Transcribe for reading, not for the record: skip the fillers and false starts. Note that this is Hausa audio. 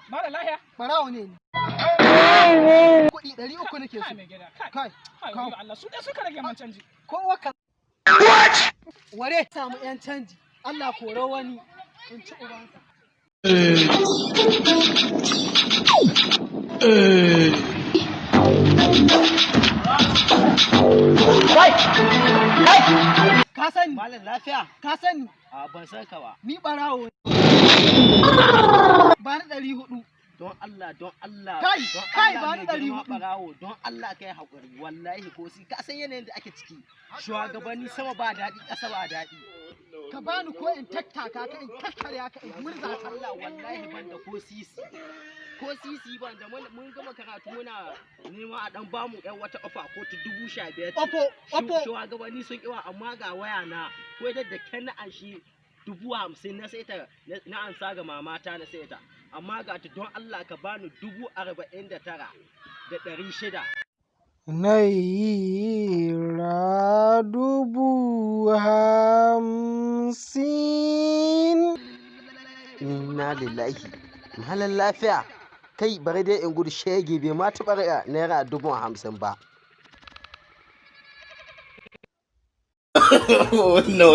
Mara lahiya? Barawo ne. Kuɗi 300 nake so. Kai, Allah su dai suka rage man canji. Kowa ka. Ware samu 'yan canji. Allah koro wani in ci ubansa. Ka sani? Malam lafiya? Ka sani? A ban san ka ba. Ni barawo ne. Ba ni 400. Don Allah, don Allah. Kai ba ni 400. Barawo, don Allah kai haƙuri. Wallahi ko si ka san yanayin da ake ciki. Shugabanni sama ba daɗi, ƙasa ba daɗi. Ka bani ko in tattaka ka in kakkarya ka in murza ka. Allah wallahi ban da ko sisi. Ko sisi ban da mun gama karatu muna nema a dan bamu ƴan wata ofa ko ta 15,000. Ofo. Shugabanni sun kiwa amma ga waya na ko da ken an shi 50,000 na sai ta na ansa ga mamata na sai ta. Amma ga ta don Allah ka bani 49,600. Naira 50,000. Inna lillahi. Mahalan lafiya. Kai bari dai in gudu shege bai ma taɓa naira 50,000 ba. No.